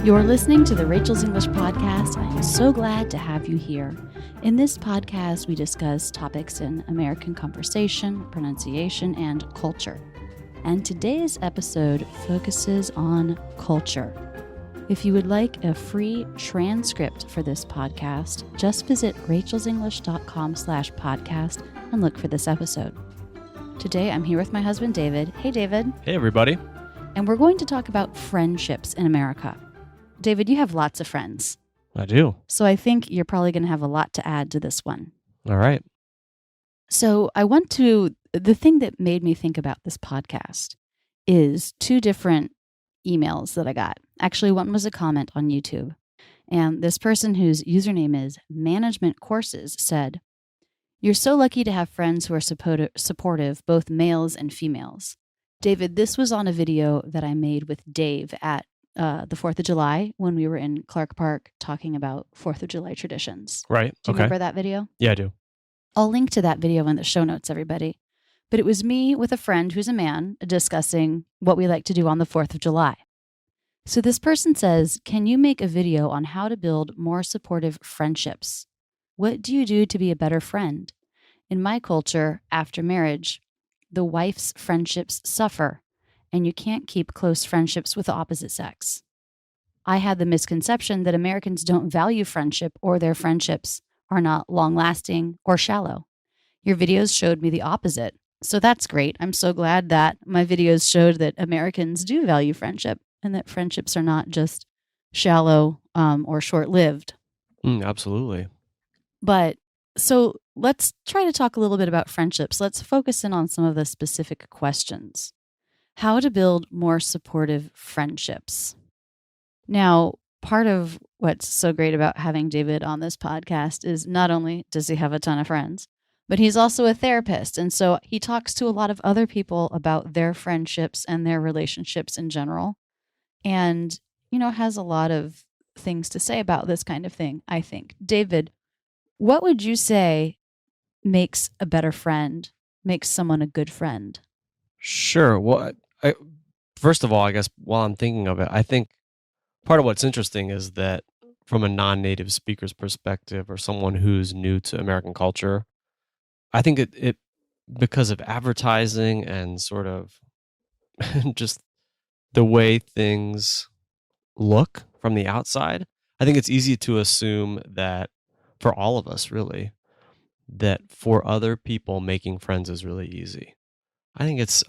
You're listening to the Rachel's English Podcast. I am so glad to have you here. In this podcast, we discuss topics in American conversation, pronunciation, and culture. And today's episode focuses on culture. If you would like a free transcript for this podcast, just visit rachelsenglish.com/podcast and look for this episode. Today, I'm here with my husband, David. Hey, David. Hey, everybody. And we're going to talk about friendships in America. David, you have lots of friends. I do. So I think you're probably going to have a lot to add to this one. All right. So the thing that made me think about this podcast is two different emails that I got. Actually, one was a comment on YouTube. And this person whose username is Management Courses said, "You're so lucky to have friends who are supportive, both males and females." David, this was on a video that I made with Dave at the 4th of July when we were in Clark Park talking about 4th of July traditions. Right. Do you remember that video? Yeah, I do. I'll link to that video in the show notes, everybody. But it was me with a friend who's a man discussing what we like to do on the 4th of July. So this person says, "Can you make a video on how to build more supportive friendships? What do you do to be a better friend? In my culture, after marriage, the wife's friendships suffer, and you can't keep close friendships with the opposite sex. I had the misconception that Americans don't value friendship or their friendships are not long-lasting or shallow. Your videos showed me the opposite. So that's great. I'm so glad that my videos showed that Americans do value friendship and that friendships are not just shallow or short-lived." Absolutely. But so let's try to talk a little bit about friendships. Let's focus in on some of the specific questions. How to build more supportive friendships. Now, part of what's so great about having David on this podcast is not only does he have a ton of friends, but he's also a therapist. And so he talks to a lot of other people about their friendships and their relationships in general. And, has a lot of things to say about this kind of thing, I think. David, what would you say makes a better friend, makes someone a good friend? Sure. Well, first of all, I guess while I'm thinking of it, I think part of what's interesting is that from a non-native speaker's perspective or someone who's new to American culture, I think it because of advertising and sort of just the way things look from the outside, I think it's easy to assume that for all of us, really, that for other people, making friends is really easy. I think it's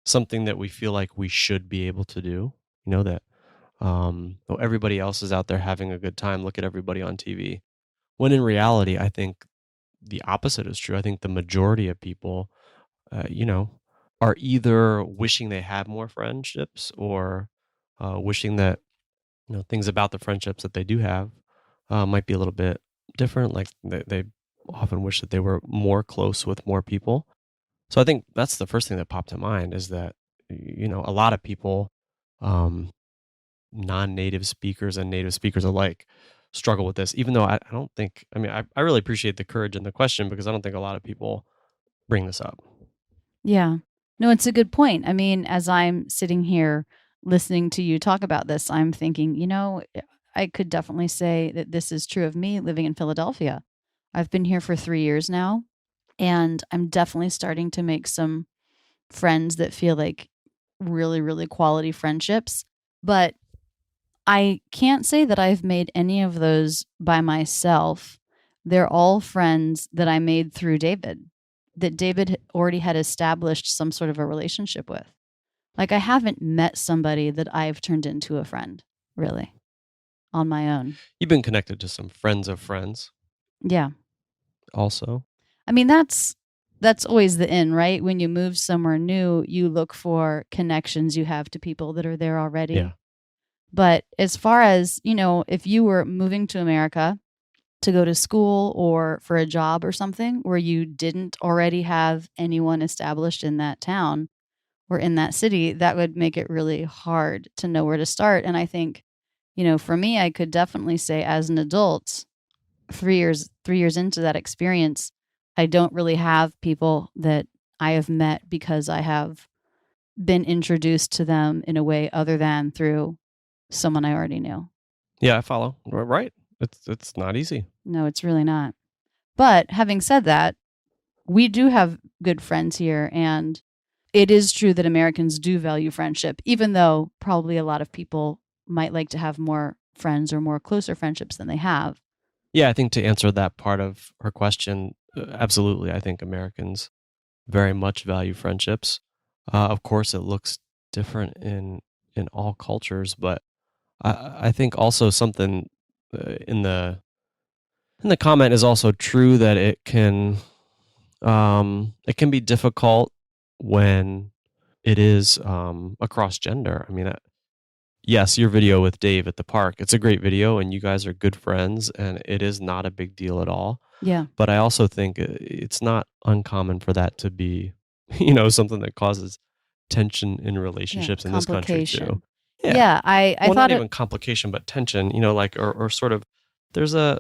something that we feel like we should be able to do. That everybody else is out there having a good time. Look at everybody on TV. When in reality, I think the opposite is true. I think the majority of people, are either wishing they have more friendships or wishing that things about the friendships that they do have might be a little bit different. Like they often wish that they were more close with more people. So I think that's the first thing that popped to mind is that, a lot of people, non-native speakers and native speakers alike, struggle with this, even though I don't think, I really appreciate the courage in the question because I don't think a lot of people bring this up. Yeah. No, it's a good point. As I'm sitting here listening to you talk about this, I'm thinking, I could definitely say that this is true of me living in Philadelphia. I've been here for 3 years now. And I'm definitely starting to make some friends that feel like really, really quality friendships. But I can't say that I've made any of those by myself. They're all friends that I made through David, that David already had established some sort of a relationship with. Like I haven't met somebody that I've turned into a friend, really, on my own. You've been connected to some friends of friends. Yeah. Also. That's always the in, right? When you move somewhere new, you look for connections you have to people that are there already. Yeah. But as far as, if you were moving to America to go to school or for a job or something where you didn't already have anyone established in that town or in that city, that would make it really hard to know where to start. And I think, for me, I could definitely say as an adult, 3 years into that experience, I don't really have people that I have met because I have been introduced to them in a way other than through someone I already knew. Yeah, I follow. Right. It's not easy. No, it's really not. But having said that, we do have good friends here, and it is true that Americans do value friendship, even though probably a lot of people might like to have more friends or more closer friendships than they have. Yeah, I think to answer that part of her question, absolutely. I think Americans very much value friendships. Of course, it looks different in all cultures, but I think also something in the comment is also true that it can be difficult when it is across gender. I mean, yes, your video with Dave at the park, it's a great video, and you guys are good friends, and it is not a big deal at all. Yeah. But I also think it's not uncommon for that to be, something that causes tension in Yeah. relationships in this country too. Complication. Yeah. Yeah. I Well, not thought it, even complication, but tension, like or sort of there's a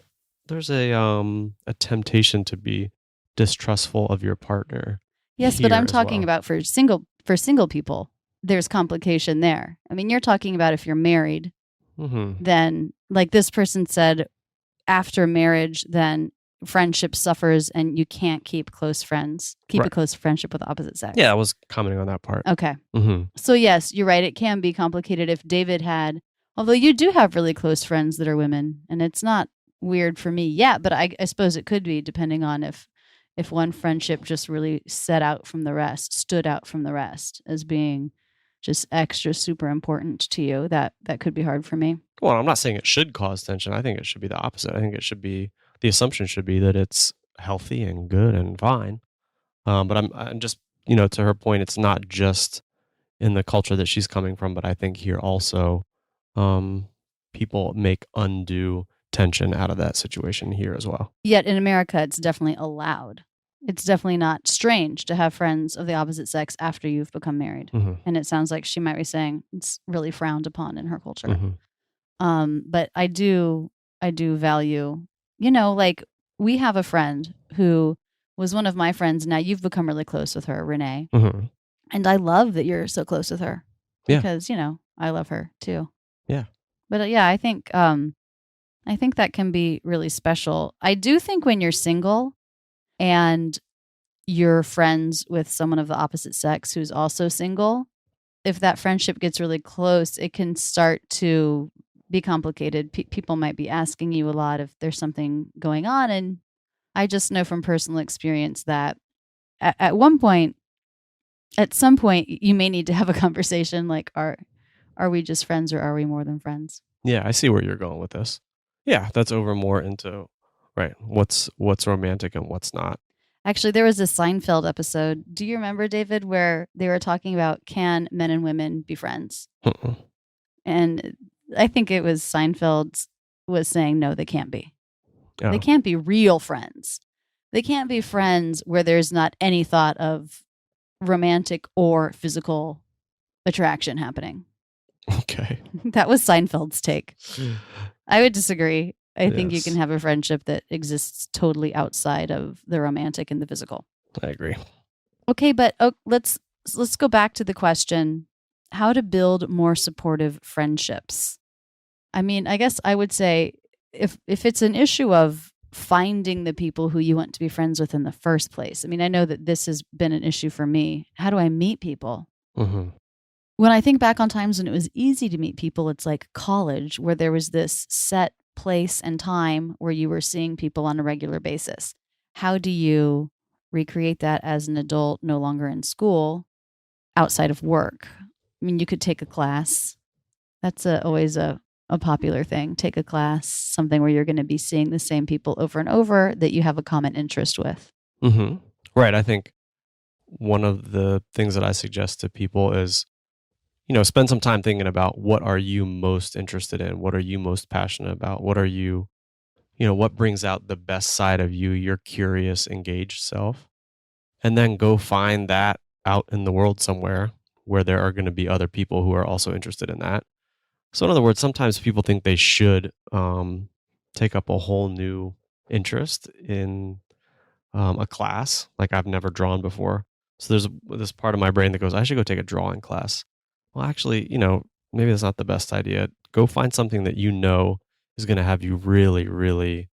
temptation to be distrustful of your partner yes, but here I'm as talking well. about for single people. There's complication there. I mean, you're talking about if you're married, Mhm. then like this person said, after marriage, then friendship suffers and you can't keep keep a Right. close friendship with the opposite sex. Yeah, I was commenting on that part. Okay. Mhm. So yes, you're right. It can be complicated if David had, although you do have really close friends that are women, and it's not weird for me yet, but I suppose it could be depending on if one friendship just really stood out from the rest as being just extra super important to you. That could be hard for me. Well, I'm not saying it should cause tension. I think it should be the opposite. I think the assumption should be that it's healthy and good and fine. But I'm just, to her point, it's not just in the culture that she's coming from, but I think here also, um, people make undue tension out of that situation here as well. Yet in America, it's definitely allowed. It's definitely not strange to have friends of the opposite sex after you've become married. Hmm. And it sounds like she might be saying it's really frowned upon in her culture. Hmm. But I do value, like we have a friend who was one of my friends. Now you've become really close with her, Renee. Hmm. And I love that you're so close with her Yeah. because, I love her too. Yeah. But yeah, I think that can be really special. I do think when you're single and you're friends with someone of the opposite sex who's also single, if that friendship gets really close, it can start to be complicated. People might be asking you a lot if there's something going on. And I just know from personal experience that at some point, you may need to have a conversation like, are we just friends or are we more than friends? Yeah. I see where you're going with this. Yeah. That's over more into, right. What's romantic and what's not. Actually, there was a Seinfeld episode. Do you remember, David, where they were talking about can men and women be friends? Mm-mm. And I think it was Seinfeld was saying, no, they can't be. They Oh, can't be real friends. They can't be friends where there's not any thought of romantic or physical attraction happening. okay. That was Seinfeld's take. I would disagree. I think you can Yes, have a friendship that exists totally outside of the romantic and the physical. I agree. Okay, but let's go back to the question: how to build more supportive friendships. I mean, I guess I would say if it's an issue of finding the people who you want to be friends with in the first place. I mean, I know that this has been an issue for me. How do I meet people? Hmm. When I think back on times when it was easy to meet people, it's like college where there was this set place and time where you were seeing people on a regular basis. How do you recreate that as an adult, no longer in school, outside of work? I mean, you could take a class. That's always a popular thing. Take a class, something where you're going to be seeing the same people over and over that you have a common interest with. Hmm. Right. I think one of the things that I suggest to people is, spend some time thinking about what are you most interested in? What are you most passionate about? What are you, what brings out the best side of you, your curious, engaged self? And then go find that out in the world somewhere where there are going to be other people who are also interested in that. So, in other words, sometimes people think they should take up a whole new interest in a class like I've never drawn before. So there's this part of my brain that goes, I should go take a drawing class. Well, actually, maybe that's not the best idea. go find something that you know is going to have you really, really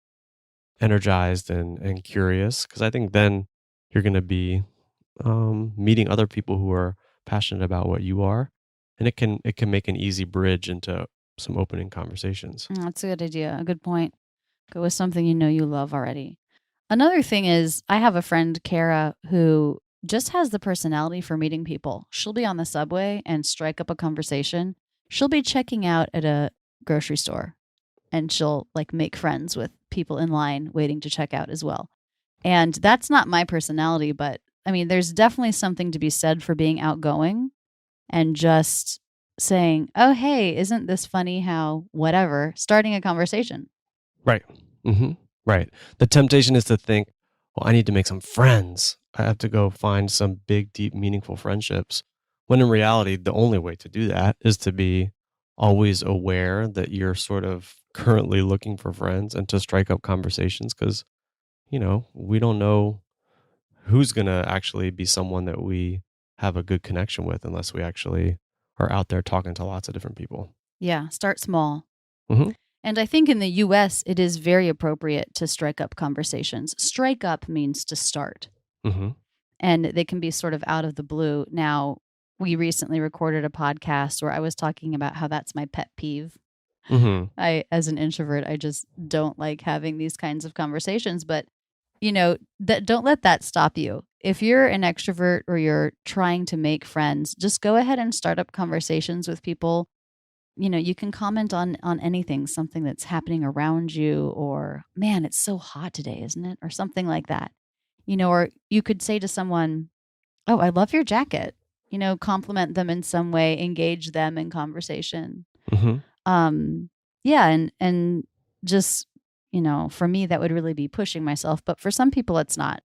energized and curious. Because I think then you're going to be meeting other people who are passionate about what you are, and it can make an easy bridge into some opening conversations. That's a good idea. A good point. Go with something you know you love already. Another thing is, I have a friend, Kara, who just has the personality for meeting people. She'll be on the subway and strike up a conversation. She'll be checking out at a grocery store and she'll like make friends with people in line waiting to check out as well. And that's not my personality, but I mean, there's definitely something to be said for being outgoing and just saying, oh, hey, isn't this funny how whatever, starting a conversation. Right. Right. The temptation is to think, well, I need to make some friends. I have to go find some big, deep, meaningful friendships. When in reality, the only way to do that is to be always aware that you're sort of currently looking for friends and to strike up conversations because, we don't know who's going to actually be someone that we have a good connection with unless we actually are out there talking to lots of different people. Yeah, start small. hmm And I think in the US, it is very appropriate to strike up conversations. Strike up means to start, hmm and they can be sort of out of the blue. Now, we recently recorded a podcast where I was talking about how that's my pet peeve. hmm As an introvert, I just don't like having these kinds of conversations. But, don't let that stop you. If you're an extrovert or you're trying to make friends, just go ahead and start up conversations with people. You can comment on anything, something that's happening around you, or man, it's so hot today, isn't it? Or something like that. Or you could say to someone, oh, I love your jacket. Compliment them in some way, engage them in conversation. hmm Um, yeah, and just, for me that would really be pushing myself, but for some people it's not.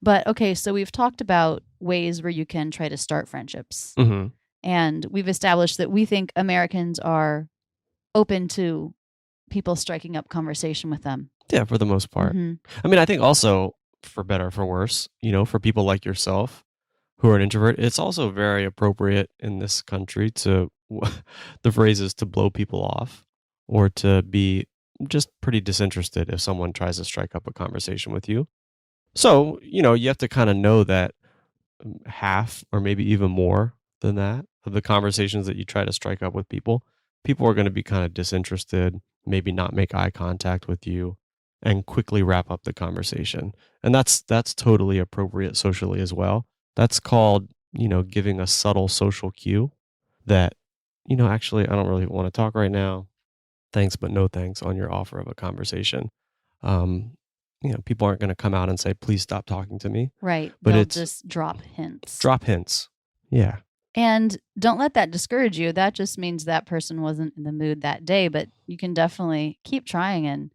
But okay, so we've talked about ways where you can try to start friendships. hmm And we've established that we think Americans are open to people striking up conversation with them. Yeah, for the most part. Mhm. I mean, I think also for better or for worse, for people like yourself who are an introvert, it's also very appropriate in this country to the phrase is to blow people off or to be just pretty disinterested if someone tries to strike up a conversation with you. So, you have to kind of know that half or maybe even more than that of the conversations that you try to strike up with people are going to be kind of disinterested, maybe not make eye contact with you and quickly wrap up the conversation. And that's totally appropriate socially as well. That's called, giving a subtle social cue that, actually I don't really want to talk right now. Thanks, but no thanks on your offer of a conversation. Um, people aren't going to come out and say, please stop talking to me. Right. But They'll it's just drop hints. drop hints. Yeah. And don't let that discourage you. That just means that person wasn't in the mood that day, but you can definitely keep trying, and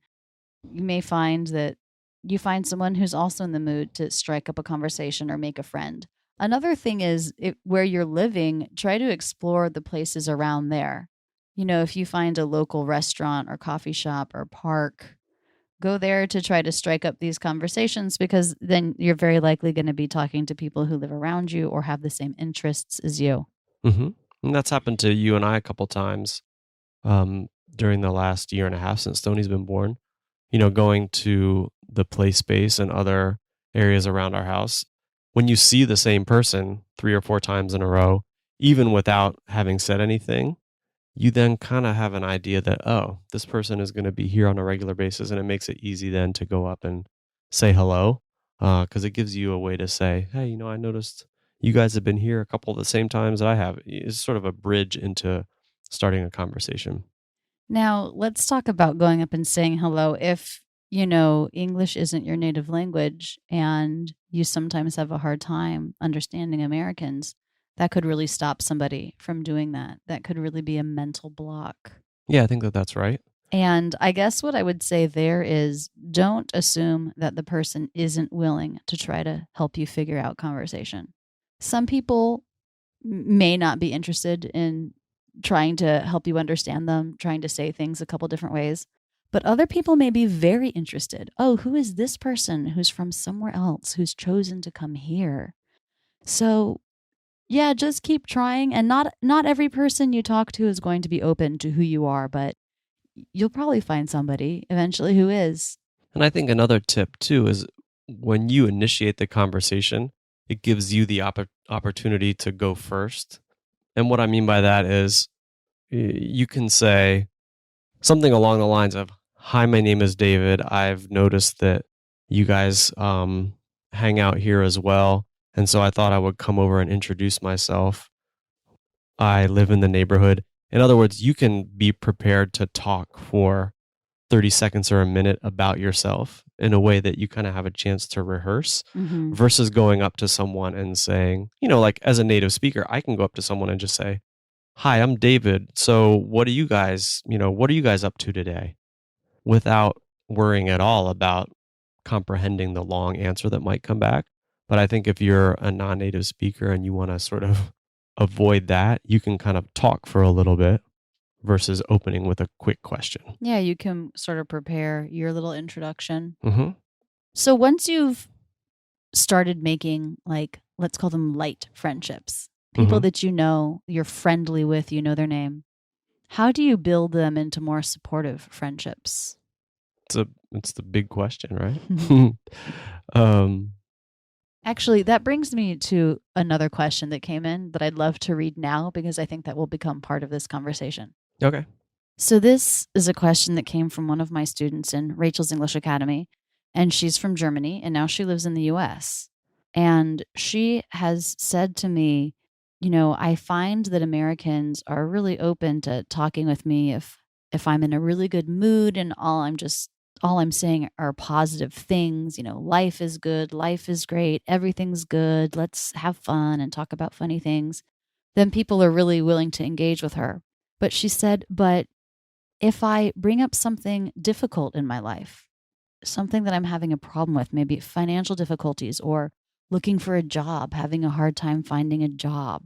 you may find that you find someone who's also in the mood to strike up a conversation or make a friend. Another thing is where you're living, try to explore the places around there. If you find a local restaurant or coffee shop or park, go there to try to strike up these conversations, because then you're very likely going to be talking to people who live around you or have the same interests as you. hmm And that's happened to you and I a couple times during the last year and a half since Stoney's been born. Going to the play space and other areas around our house. When you see the same person 3 or 4 times in a row, even without having said anything, you then kind of have an idea that, oh, this person is going to be here on a regular basis. And it makes it easy then to go up and say hello because it gives you a way to say, hey, I noticed you guys have been here a couple of the same times that I have. It's sort of a bridge into starting a conversation. Now, let's talk about going up and saying hello. If, English isn't your native language and you sometimes have a hard time understanding Americans, that could really stop somebody from doing that. That could really be a mental block. Yeah, I think that that's right. And I guess what I would say there is, don't assume that the person isn't willing to try to help you figure out conversation. Some people may not be interested in trying to help you understand them, trying to say things a couple different ways. But other people may be very interested. Oh, who is this person who's from somewhere else, who's chosen to come here? So Yeah, just keep trying, and not every person you talk to is going to be open to who you are, but you'll probably find somebody eventually who is. And I think another tip too is when you initiate the conversation, it gives you the opportunity to go first. And what I mean by that is you can say something along the lines of, "Hi, my name is David. I've noticed that you guys hang out here as well. And so I thought I would come over and introduce myself. I live in the neighborhood." In other words, you can be prepared to talk for 30 seconds or a minute about yourself in a way that you kind of have a chance to rehearse Mm-hmm. versus going up to someone and saying, like as a native speaker, I can go up to someone and just say, "Hi, I'm David. So what are you guys up to today?" Without worrying at all about comprehending the long answer that might come back. But I think if you're a non-native speaker and you want to sort of avoid that, you can kind of talk for a little bit versus opening with a quick question. Yeah, you can sort of prepare your little introduction. Mm-hmm. So once you've started making, like, let's call them light friendships, people Mm-hmm. that you're friendly with, you know their name, how do you build them into more supportive friendships? It's the big question, right? um, Actually, that brings me to another question that came in that I'd love to read now because I think that will become part of this conversation. okay. So, this is a question that came from one of my students in Rachel's English Academy, and she's from Germany, and now she lives in the US. And she has said to me, I find that Americans are really open to talking with me if I'm in a really good mood and all I'm saying are positive things, life is good, life is great, everything's good, let's have fun and talk about funny things. Then people are really willing to engage with her. But she said, but if I bring up something difficult in my life, something that I'm having a problem with, maybe financial difficulties or looking for a job, having a hard time finding a job,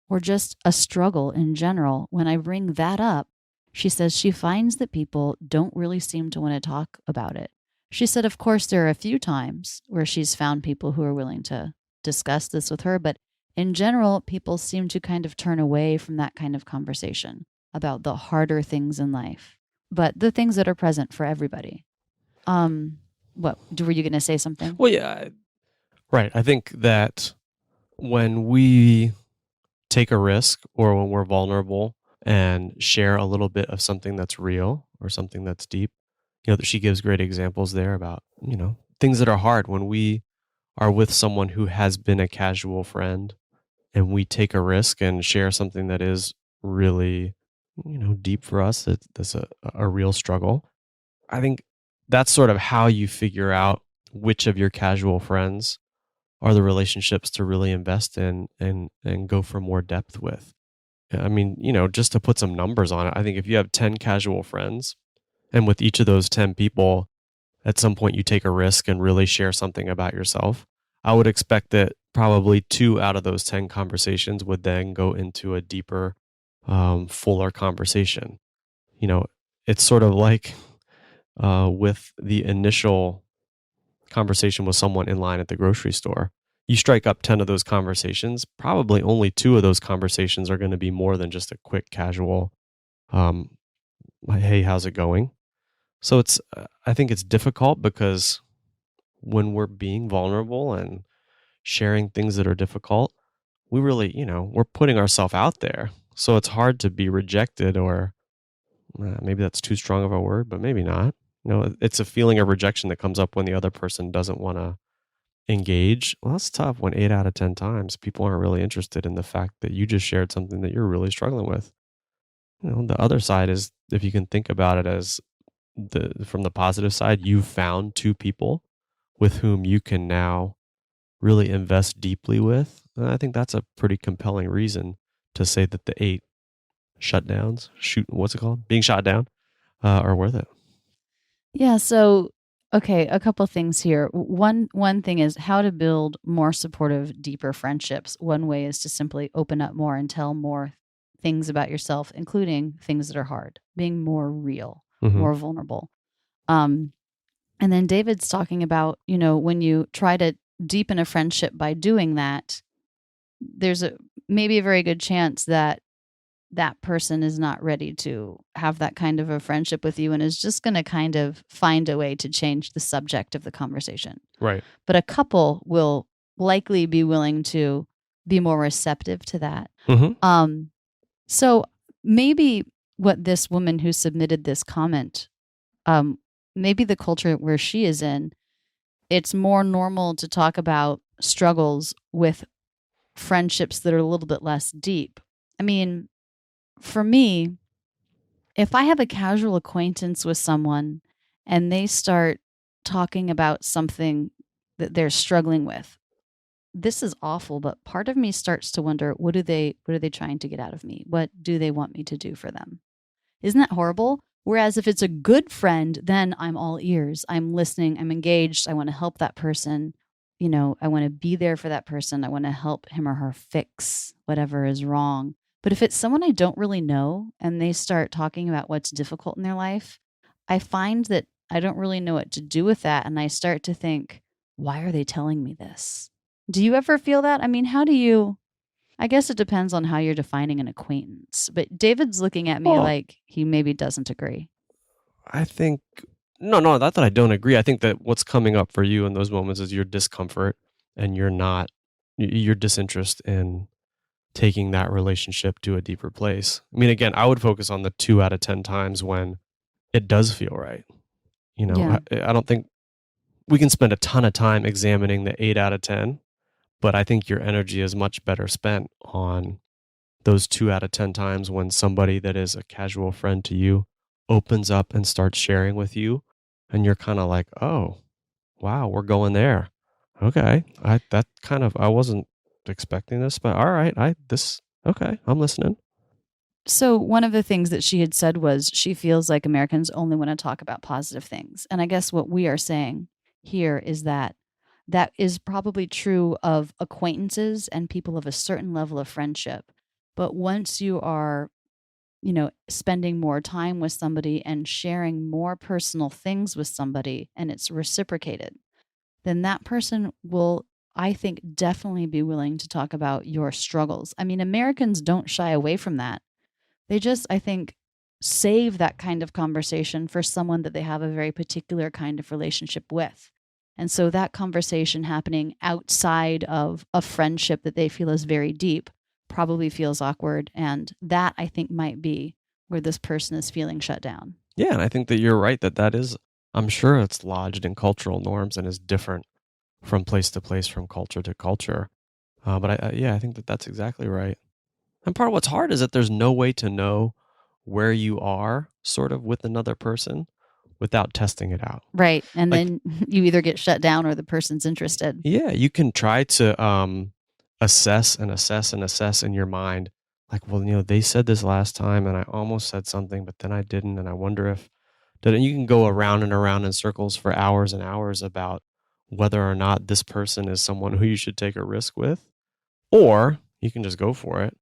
or just a struggle in general, when I bring that up, she says she finds that people don't really seem to want to talk about it. She said, of course, there are a few times where she's found people who are willing to discuss this with her, but in general, people seem to kind of turn away from that kind of conversation about the harder things in life, but the things that are present for everybody. Um, were you going to say something? Well, yeah, right. I think that when we take a risk or when we're vulnerable and share a little bit of something that's real or something that's deep, she gives great examples there about, things that are hard when we are with someone who has been a casual friend and we take a risk and share something that is really, deep for us, that's a real struggle. I think that's sort of how you figure out which of your casual friends are the relationships to really invest in and go for more depth with. I mean, just to put some numbers on it, I think if you have 10 casual friends and with each of those 10 people, at some point you take a risk and really share something about yourself, I would expect that probably 2 out of those 10 conversations would then go into a deeper, fuller conversation. You know, it's sort of like with the initial conversation with someone in line at the grocery store. You strike up 10 of those conversations, probably only 2 of those conversations are going to be more than just a quick casual, um, hey, how's it going? So I think it's difficult because when we're being vulnerable and sharing things that are difficult, we really, we're putting ourselves out there. So it's hard to be rejected or maybe that's too strong of a word, but maybe not. It's a feeling of rejection that comes up when the other person doesn't want to engage. Well, that's tough when 8 out of 10 times people aren't really interested in the fact that you just shared something that you're really struggling with. The other side is if you can think about it as from the positive side, you've found 2 people with whom you can now really invest deeply with. And I think that's a pretty compelling reason to say that the 8 shutdowns, what's it called? Being shot down, are worth it. Yeah. So, okay, a couple things here. One thing is how to build more supportive, deeper friendships. One way is to simply open up more and tell more things about yourself, including things that are hard, being more real, Hmm. more vulnerable. Um, and then David's talking about, when you try to deepen a friendship by doing that, there's maybe a very good chance that that person is not ready to have that kind of a friendship with you and is just going to kind of find a way to change the subject of the conversation. Right. But a couple will likely be willing to be more receptive to that. Mm-hmm. So maybe what this woman who submitted this comment, maybe the culture where she is in, it's more normal to talk about struggles with friendships that are a little bit less deep. I mean, for me, if I have a casual acquaintance with someone and they start talking about something that they're struggling with, this is awful, but part of me starts to wonder, what are they trying to get out of me? What do they want me to do for them? Isn't that horrible? Whereas if it's a good friend, then I'm all ears. I'm listening, I'm engaged, I want to help that person. You know, I want to be there for that person. I want to help him or her fix whatever is wrong. But if it's someone I don't really know and they start talking about what's difficult in their life, I find that I don't really know what to do with that. And I start to think, why are they telling me this? Do you ever feel that? I mean, how do you? I guess it depends on how you're defining an acquaintance. But David's looking at me Well, like he maybe doesn't agree. I think no, not that I don't agree. I think that what's coming up for you in those moments is your discomfort and your disinterest in taking that relationship to a deeper place. I mean, again, I would focus on the 2 out of 10 times when it does feel right. You know, Yeah. I don't think we can spend a ton of time examining the 8 out of 10, but I think your energy is much better spent on those 2 out of 10 times when somebody that is a casual friend to you opens up and starts sharing with you and you're kind of like, "Oh, wow, we're going there. Okay. I wasn't expecting this, but all right. Okay, I'm listening." So, one of the things that she had said was she feels like Americans only want to talk about positive things. And I guess what we are saying here is that that is probably true of acquaintances and people of a certain level of friendship. But once you are, spending more time with somebody and sharing more personal things with somebody and it's reciprocated, then that person will, I think, definitely be willing to talk about your struggles. I mean, Americans don't shy away from that. They just, I think, save that kind of conversation for someone that they have a very particular kind of relationship with. And so that conversation happening outside of a friendship that they feel is very deep probably feels awkward. And that, I think, might be where this person is feeling shut down. Yeah, and I think that you're right that is I'm sure it's lodged in cultural norms and is different from place to place, from culture to culture. But I think that that's exactly right. And part of what's hard is that there's no way to know where you are sort of with another person without testing it out. Right. And Like, then you either get shut down or the person's interested. yeah, you can try to assess and assess and assess in your mind. Like, well, they said this last time and I almost said something, but then I didn't. And I wonder if that you can go around and around in circles for hours and hours about whether or not this person is someone who you should take a risk with, or you can just go for it.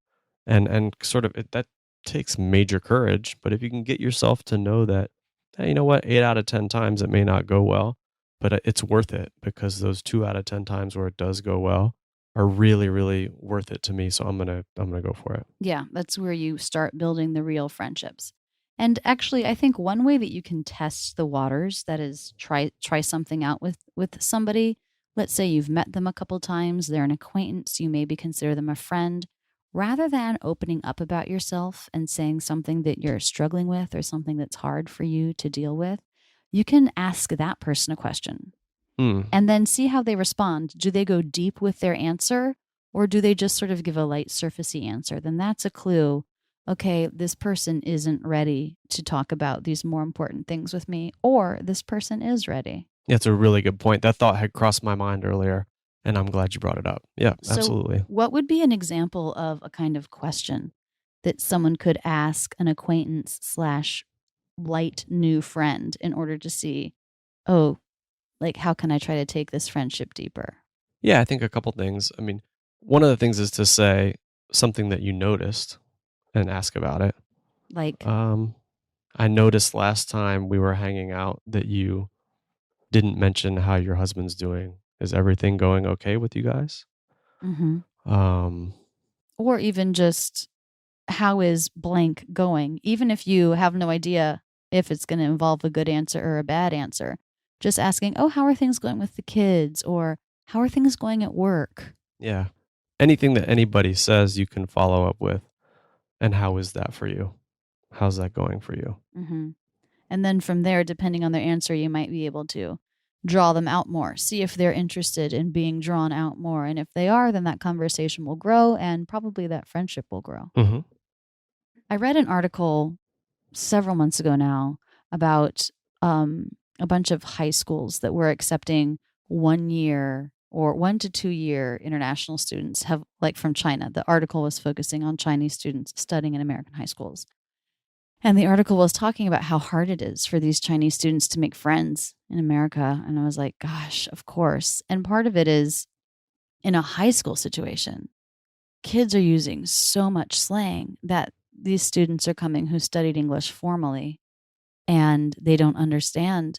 And sort of that takes major courage. But if you can get yourself to know that, hey, you know what, 8 out of 10 times it may not go well, but it's worth it because those 2 out of 10 times where it does go well are really, really worth it to me. So I'm gonna go for it. Yeah, that's where you start building the real friendships. And actually, I think one way that you can test the waters, that is try something out with somebody. Let's say you've met them a couple times, they're an acquaintance, you maybe consider them a friend. Rather than opening up about yourself and saying something that you're struggling with or something that's hard for you to deal with, you can ask that person a question Hmm. and then see how they respond. Do they go deep with their answer or do they just sort of give a light surfacey answer? Then that's a clue. Okay, this person isn't ready to talk about these more important things with me, or this person is ready. That's a really good point. That thought had crossed my mind earlier, and I'm glad you brought it up. Yeah, So, absolutely. what would be an example of a kind of question that someone could ask an acquaintance slash light new friend in order to see, oh, like, how can I try to take this friendship deeper? Yeah, I think a couple things. I mean, one of the things is to say something that you noticed and ask about it. Like, Um, I noticed last time we were hanging out that you didn't mention how your husband's doing. Is everything going okay with you guys? mm-hmm. Um, or even just how is blank going, even if you have no idea if it's going to involve a good answer or a bad answer. Just asking, oh, how are things going with the kids? Or how are things going at work? Yeah. Anything that anybody says you can follow up with. And how is that for you? How's that going for you? Mm-hmm. And then from there, depending on their answer, you might be able to draw them out more, see if they're interested in being drawn out more. And if they are, then that conversation will grow and probably that friendship will grow. Mm-hmm. I read an article several months ago now about a bunch of high schools that were accepting 1 year or 1 to 2 year international students have like from China. The article was focusing on Chinese students studying in American high schools. And the article was talking about how hard it is for these Chinese students to make friends in America. And I was like, gosh, of course. And part of it is in a high school situation, kids are using so much slang that these students are coming who studied English formally and they don't understand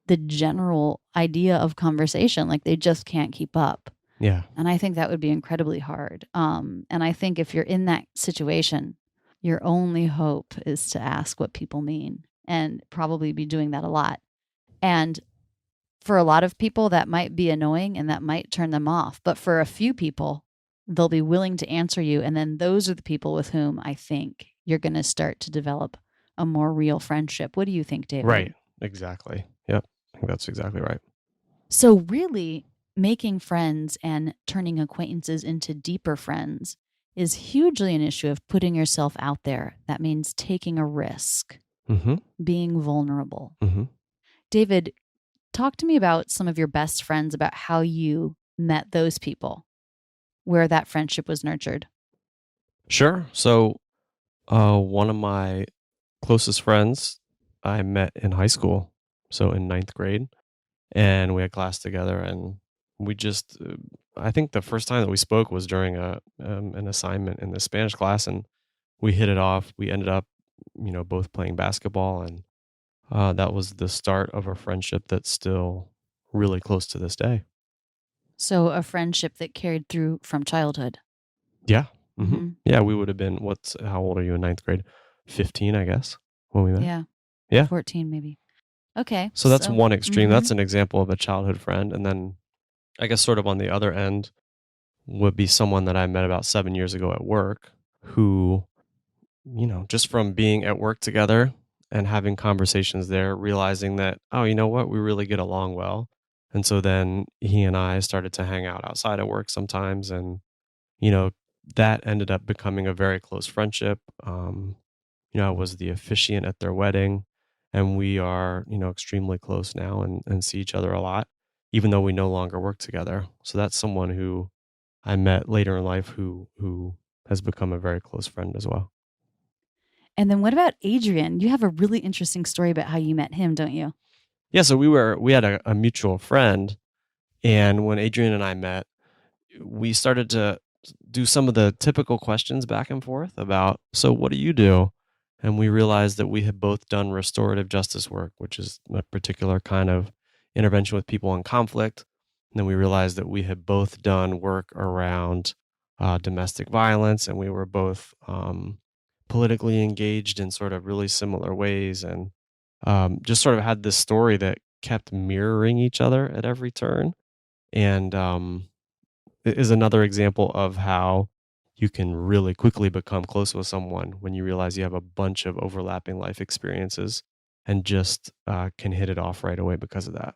the general idea of conversation. Like they just can't keep up. Yeah. And I think that would be incredibly hard. And I think if you're in that situation, your only hope is to ask what people mean and probably be doing that a lot. And for a lot of people, that might be annoying and that might turn them off. But for a few people, they'll be willing to answer you. And then those are the people with whom I think you're going to start to develop a more real friendship. What do you think, David? Right. Exactly. Yep. I think that's exactly right. So, really, making friends and turning acquaintances into deeper friends is hugely an issue of putting yourself out there. That means taking a risk, Mm-hmm. being vulnerable. Mm-hmm. David, talk to me about some of your best friends, about how you met those people, where that friendship was nurtured. Sure. So, one of my closest friends I met in high school, so in ninth grade, and we had class together, and we just, I think the first time that we spoke was during an assignment in the Spanish class, and we hit it off. We ended up, both playing basketball, and that was the start of a friendship that's still really close to this day. So, a friendship that carried through from childhood. Yeah. Hmm. Mm-hmm. Yeah, we would have been, how old are you in ninth grade? 15, I guess, when we met. Yeah. Yeah. 14, maybe. Okay. So that's one extreme. Mm-hmm. That's an example of a childhood friend. And then I guess sort of on the other end would be someone that I met about 7 years ago at work who, just from being at work together and having conversations there, realizing that, oh, you know what, we really get along well. And so then he and I started to hang out outside of work sometimes. And, you know, that ended up becoming a very close friendship. I was the officiant at their wedding, and we are, extremely close now and see each other a lot, even though we no longer work together. So that's someone who I met later in life who has become a very close friend as well. And then what about Adrian? You have a really interesting story about how you met him, don't you? Yeah, so we had a mutual friend, and when Adrian and I met, we started to do some of the typical questions back and forth about, so what do you do? And we realized that we had both done restorative justice work, which is a particular kind of intervention with people in conflict. And then we realized that we had both done work around domestic violence, and we were both politically engaged in sort of really similar ways, and just sort of had this story that kept mirroring each other at every turn. And it is another example of how you can really quickly become close with someone when you realize you have a bunch of overlapping life experiences and just can hit it off right away because of that.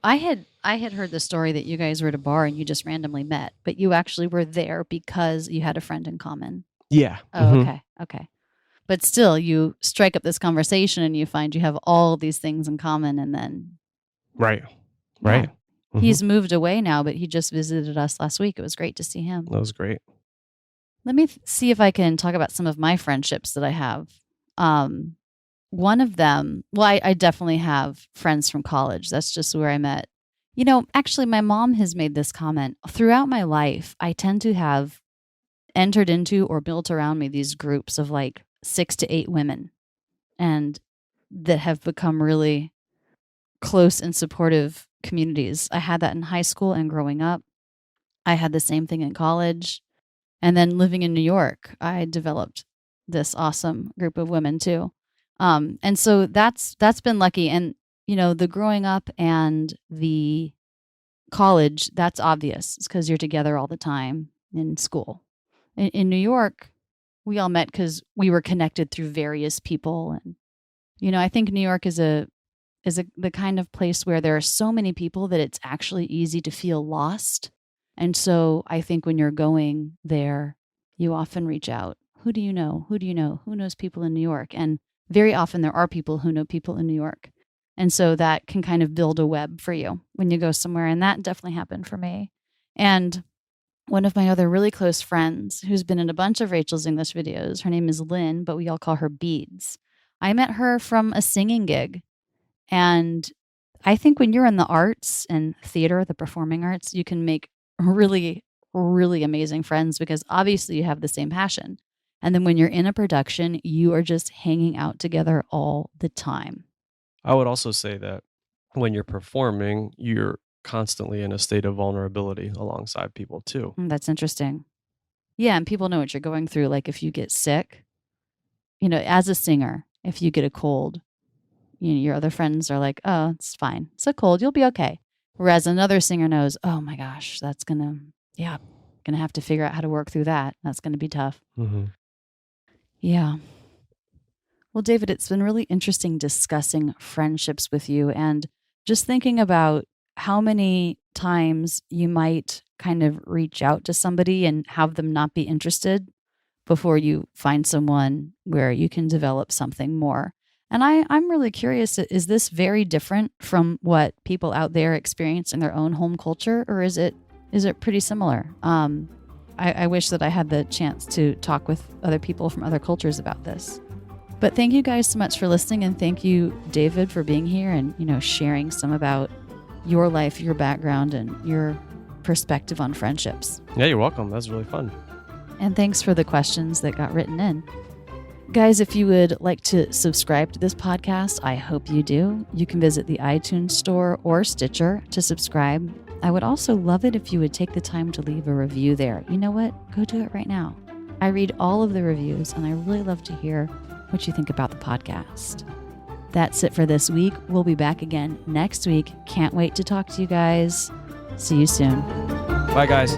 I had heard the story that you guys were at a bar and you just randomly met, but you actually were there because you had a friend in common. Yeah. Oh, okay. Okay. But still, you strike up this conversation and you find you have all these things in common. And then, Right. yeah, Right. he's moved away now, but he just visited us last week. It was great to see him. That was great. Let me see if I can talk about some of my friendships that I have. One of them, well, I definitely have friends from college. That's just where I met. Actually, my mom has made this comment. Throughout my life, I tend to have entered into or built around me these groups of like 6 to 8 women, and that have become really close and supportive communities. I had that in high school and growing up. I had the same thing in college. And then living in New York, I developed this awesome group of women too. And so that's been lucky. And, the growing up and the college, that's obvious. It's because you're together all the time in school. In New York, we all met because we were connected through various people. And, I think New York is the kind of place where there are so many people that it's actually easy to feel lost. And so I think when you're going there, you often reach out. Who do you know? Who do you know? Who knows people in New York? And very often there are people who know people in New York. And so that can kind of build a web for you when you go somewhere. And that definitely happened for me. And one of my other really close friends who's been in a bunch of Rachel's English videos, her name is Lynn, but we all call her Beads. I met her from a singing gig. And I think when you're in the arts and theater, the performing arts, you can make really, really amazing friends because obviously you have the same passion. And then when you're in a production, you are just hanging out together all the time. I would also say that when you're performing, you're constantly in a state of vulnerability alongside people too. That's interesting. Yeah, and people know what you're going through. Like if you get sick, as a singer, if you get a cold, your other friends are like, oh, it's fine. It's a cold. You'll be okay. Whereas another singer knows, oh my gosh, that's gonna have to figure out how to work through that. That's gonna be tough. Mm-hmm. Yeah. Well, David, it's been really interesting discussing friendships with you and just thinking about how many times you might kind of reach out to somebody and have them not be interested before you find someone where you can develop something more. And I'm really curious, is this very different from what people out there experience in their own home culture, or is it pretty similar? I wish that I had the chance to talk with other people from other cultures about this. But thank you guys so much for listening, and thank you, David, for being here and sharing some about your life, your background, and your perspective on friendships. Yeah, you're welcome. That was really fun. And thanks for the questions that got written in. Guys, if you would like to subscribe to this podcast, I hope you do. You can visit the iTunes Store or Stitcher to subscribe. I would also love it if you would take the time to leave a review there. You know what? Go do it right now. I read all of the reviews, and I really love to hear what you think about the podcast. That's it for this week. We'll be back again next week. Can't wait to talk to you guys. See you soon. Bye, guys.